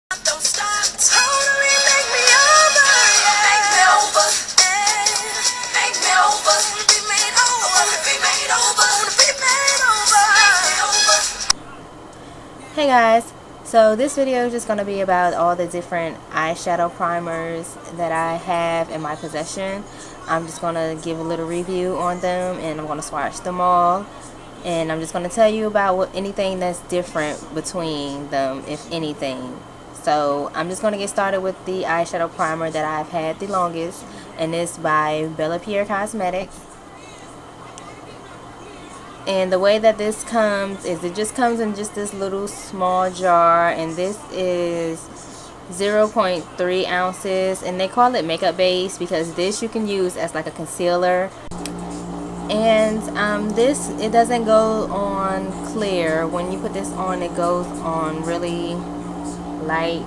Don't stop, totally make me over, yeah. Make me over, make me over. Wanna be made over, wanna be made over, wanna be made over, make me over. Hey guys, so this video is just going to be about all the different eyeshadow primers that I have in my possession. I'm just going to give a little review on them, and I'm going to swatch them all, and I'm just going to tell you about anything that's different between them, if anything. So I'm just going to get started with the eyeshadow primer that I've had the longest, and it's by Pierre Cosmetics. And the way that this comes is it just comes in just this little small jar, and this is 0.3 ounces, and they call it makeup base because this you can use as like a concealer. And this, it doesn't go on clear. When you put this on, it goes on really light.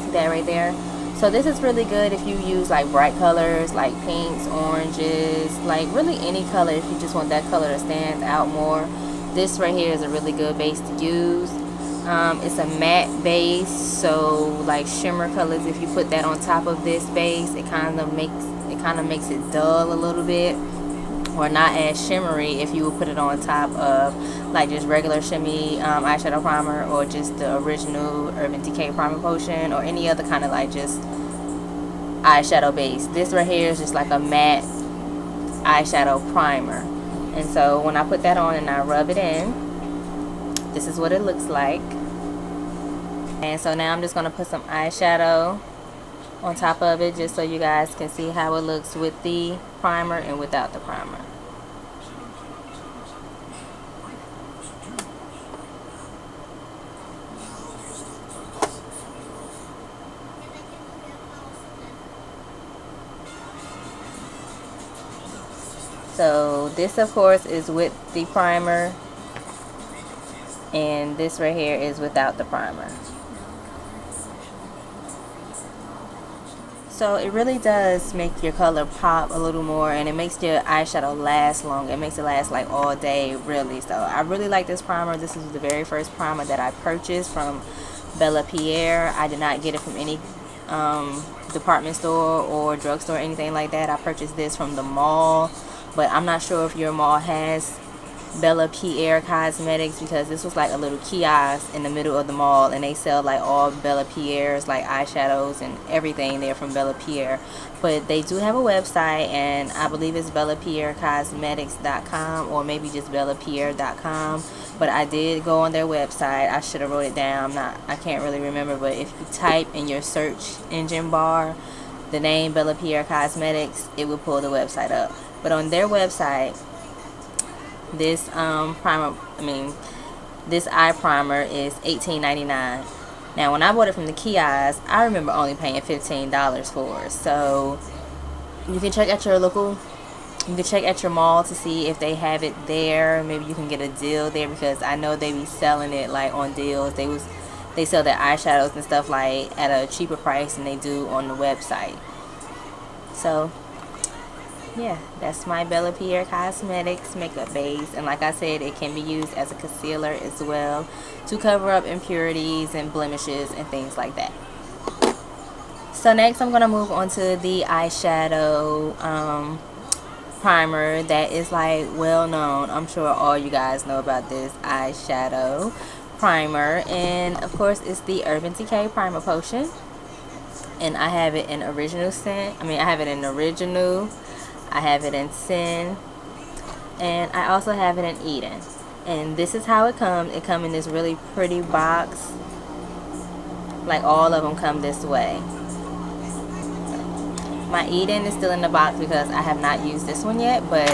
See that right there? So this is really good if you use like bright colors like pinks, oranges, like really any color. If you just want that color to stand out more, this right here is a really good base to use. It's a matte base, so like shimmer colors, if you put that on top of this base, it kind of makes it dull a little bit, or not as shimmery if you would put it on top of like just regular shimmy eyeshadow primer, or just the original Urban Decay primer potion, or any other kind of like just eyeshadow base. This right here is just like a matte eyeshadow primer, and so when I put that on and I rub it in, this is what it looks like. And so now I'm just going to put some eyeshadow on top of it, just so you guys can see how it looks with the primer and without the primer. So this of course is with the primer, and this right here is without the primer. So it really does make your color pop a little more, and it makes your eyeshadow last longer. It makes it last like all day, really. So I really like this primer. This is the very first primer that I purchased from Pierre. I did not get it from any department store or drugstore or anything like that. I purchased this from the mall, but I'm not sure if your mall has Pierre Cosmetics, because this was like a little kiosk in the middle of the mall, and they sell like all Pierre's like eyeshadows and everything there from Pierre. But they do have a website, and I believe it's BellaPierreCosmetics.com, or maybe just BellaPierre.com. But I did go on their website. I should have wrote it down. I can't really remember, but if you type in your search engine bar the name Pierre Cosmetics, it will pull the website up. But on their website, this this eye primer is $18.99. Now when I bought it from the kiosk, I remember only paying $15 for it. So you can check at your mall to see if they have it there. Maybe you can get a deal there, because I know they be selling it like on deals. They sell their eyeshadows and stuff like at a cheaper price than they do on the website. So yeah, that's my Pierre Cosmetics makeup base, and like I said, it can be used as a concealer as well to cover up impurities and blemishes and things like that. So next I'm going to move on to the eyeshadow primer that is like well known. I'm sure all you guys know about this eyeshadow primer, and of course it's the Urban Decay primer potion, and I have it in original scent. I have it in original, I have it in Sin, and I also have it in Eden. And this is how it comes. It comes in this really pretty box. Like all of them come this way. My Eden is still in the box because I have not used this one yet, but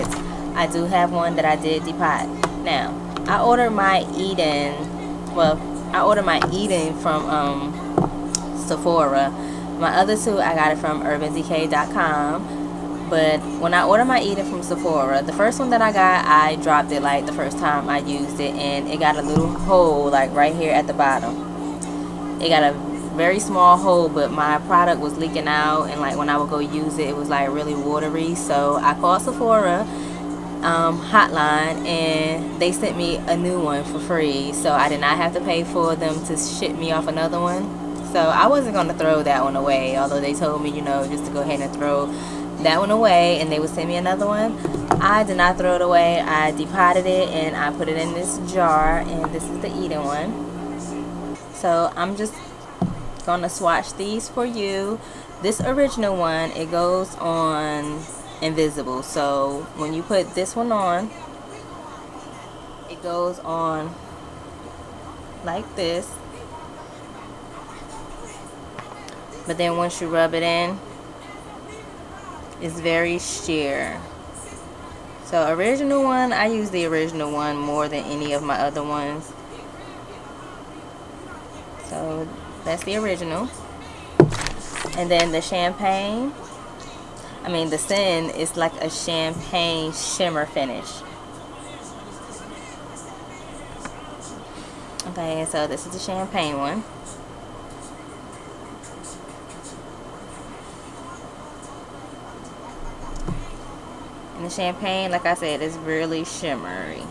I do have one that I did depot. Now, I ordered my Eden from Sephora. My other two, I got it from UrbanDecay.com. But when I ordered my Eden from Sephora, the first one that I got, I dropped it like the first time I used it, and it got a little hole like right here at the bottom. It got a very small hole, but my product was leaking out, and like when I would go use it, it was like really watery. So I called Sephora, hotline, and they sent me a new one for free, so I did not have to pay for them to ship me off another one. So I wasn't going to throw that one away, although they told me, you know, just to go ahead and throw that one away and they would send me another one. I did not throw it away. I depotted it and I put it in this jar, and this is the Eden one. So I'm just gonna swatch these for you. This original one, it goes on invisible, so when you put this one on, it goes on like this, but then once you rub it in, it's very sheer. So original one, I use the original one more than any of my other ones. So that's the original. And then the champagne, the Sin is like a champagne shimmer finish. Okay, so this is the champagne one. And the champagne, like I said, is really shimmery.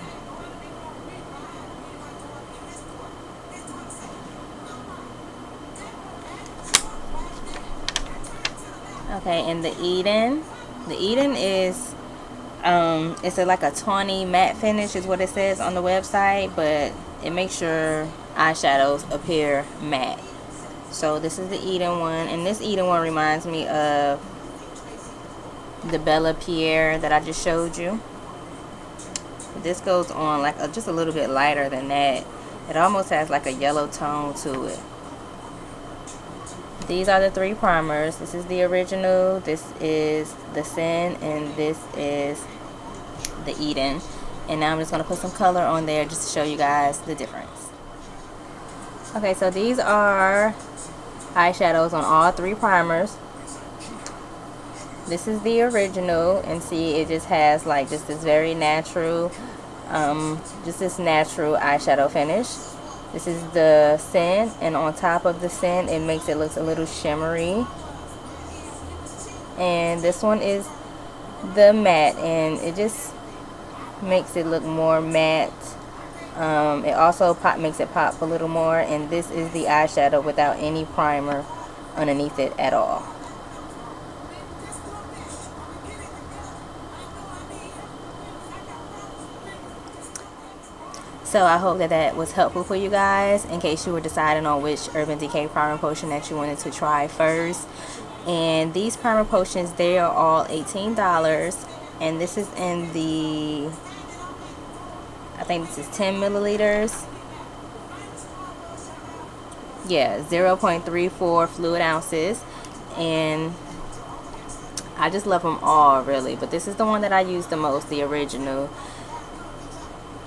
Okay, and the Eden is it's like a tawny matte finish is what it says on the website, but it makes your eyeshadows appear matte. So this is the Eden one, and this Eden one reminds me of the Bella Pierre that I just showed you. This goes on like just a little bit lighter than that. It almost has like a yellow tone to it. These are the 3 primers. This is the original, this is the Sin, and this is the Eden. And now I'm just going to put some color on there just to show you guys the difference. Okay, so these are eyeshadows on all 3 primers. This is the original, and see, it just has like just this very natural, just this natural eyeshadow finish. This is the Sin, and on top of the Sin, it makes it look a little shimmery. And this one is the matte, and it just makes it look more matte. It also makes it pop a little more. And this is the eyeshadow without any primer underneath it at all. So I hope that that was helpful for you guys in case you were deciding on which Urban Decay primer potion that you wanted to try first. And these primer potions, they are all $18, and this is in the, I think this is 10 milliliters. Yeah, 0.34 fluid ounces, and I just love them all really, but this is the one that I use the most, the original.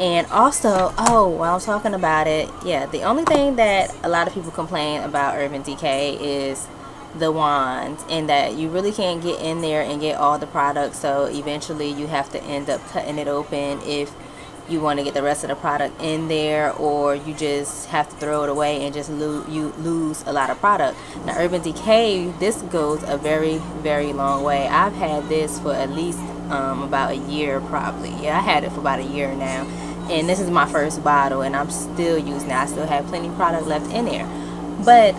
And also, oh, while I'm talking about it, yeah, the only thing that a lot of people complain about Urban Decay is the wands, and that you really can't get in there and get all the products, so eventually you have to end up cutting it open if you want to get the rest of the product in there, or you just have to throw it away and just lose a lot of product. Now Urban Decay, this goes a very, very long way. I've had this for at least about a year probably. Yeah, I had it for about a year now, and this is my first bottle, and I'm still using it. I still have plenty of product left in there. But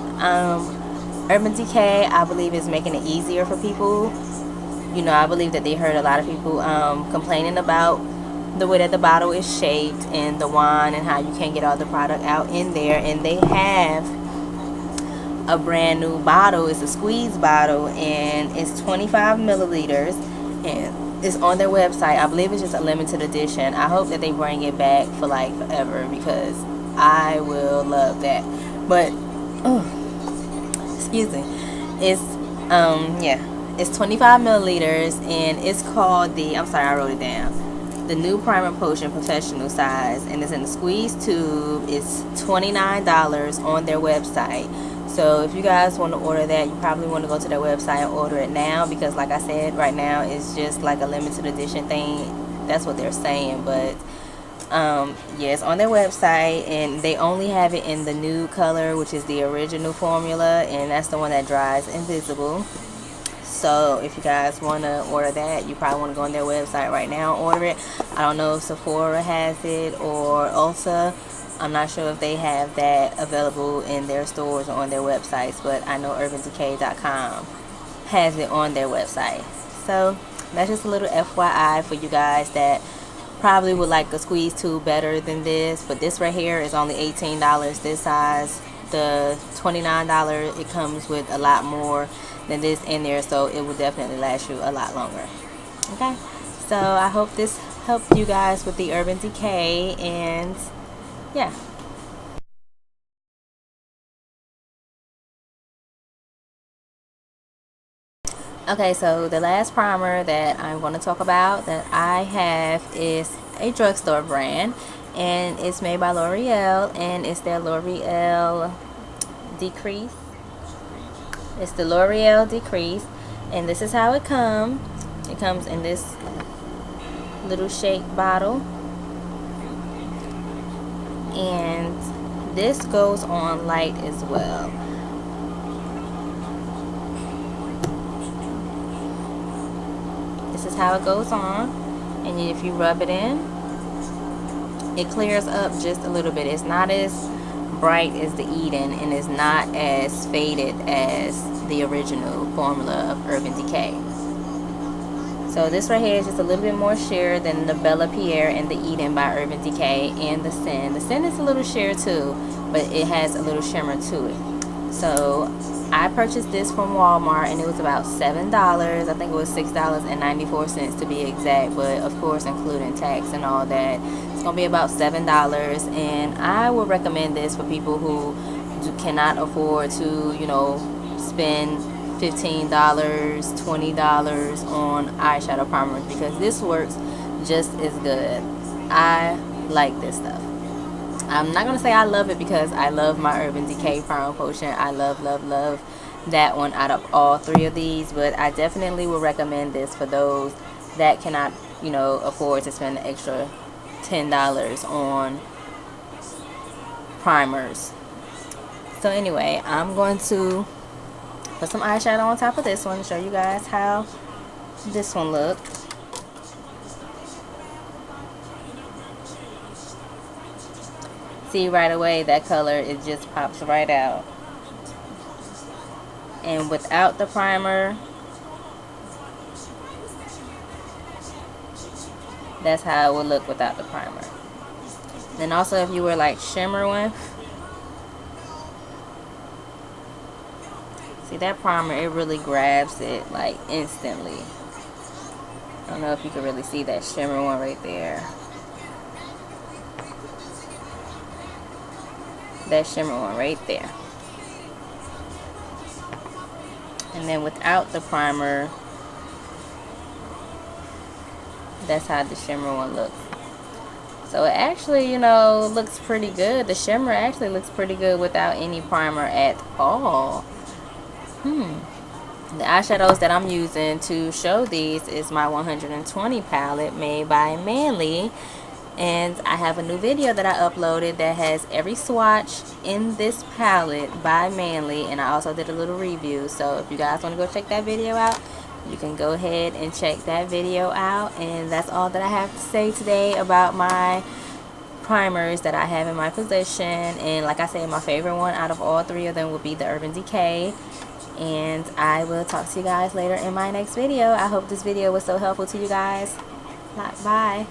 Urban Decay, I believe, is making it easier for people. You know, I believe that they heard a lot of people complaining about the way that the bottle is shaped and the wand and how you can't get all the product out in there. And they have a brand new bottle. It's a squeeze bottle, and it's 25 milliliters, and it's on their website. I believe it's just a limited edition. I hope that they bring it back for like forever, because I will love that. But excuse me, it's yeah, it's 25 milliliters, and it's called the, I'm sorry, I wrote it down, the new primer potion professional size, and it's in the squeeze tube. It's $29 on their website. So if you guys want to order that, you probably want to go to their website and order it now, because like I said, right now it's just like a limited edition thing. That's what they're saying. But yes, on their website, and they only have it in the nude color, which is the original formula, and that's the one that dries invisible. So if you guys want to order that, you probably want to go on their website right now and order it. I don't know if Sephora has it or Ulta. I'm not sure if they have that available in their stores or on their websites, but I know UrbanDecay.com has it on their website. So that's just a little FYI for you guys that probably would like a squeeze tool better than this. But this right here is only $18 this size. The $29, it comes with a lot more than this in there, so it will definitely last you a lot longer. Okay, so I hope this helped you guys with the Urban Decay, and yeah. Okay, so the last primer that I'm going to talk about that I have is a drugstore brand, and it's made by L'Oreal, and it's their L'Oreal De-Crease. It's the L'Oreal De-Crease, and this is how it comes. It comes in this little shaped bottle, and this goes on light as well. This is how it goes on, and if you rub it in, it clears up just a little bit. It's not as bright as the Eden, and it's not as faded as the original formula of Urban Decay. So this right here is just a little bit more sheer than the Bella Pierre and the Eden by Urban Decay, and the Sin. The Sin is a little sheer too, but it has a little shimmer to it. So I purchased this from Walmart, and it was about $7. I think it was $6.94 to be exact, but of course including tax and all that, it's gonna be about $7. And I would recommend this for people who cannot afford to, you know, spend $15, $20 on eyeshadow primers, because this works just as good. I like this stuff. I'm not going to say I love it, because I love my Urban Decay Primer Potion. I love that one out of all three of these, but I definitely would recommend this for those that cannot, you know, afford to spend the extra $10 on primers. So anyway, I'm going to put some eyeshadow on top of this one to show you guys how this one looks. See right away that color, it just pops right out. And without the primer, that's how it would look without the primer. And also if you were like shimmer one, see that primer, it really grabs it like instantly. I don't know if you can really see that shimmer one right there. That shimmer one right there. And then without the primer, that's how the shimmer one looks. So it actually, you know, looks pretty good. The shimmer actually looks pretty good without any primer at all. The eyeshadows that I'm using to show these is my 120 palette made by Manly. And I have a new video that I uploaded that has every swatch in this palette by Manly, and I also did a little review. So if you guys want to go check that video out, you can go ahead and check that video out. And that's all that I have to say today about my primers that I have in my possession. And like I said, my favorite one out of all three of them will be the Urban Decay. And I will talk to you guys later in my next video. I hope this video was so helpful to you guys. Bye.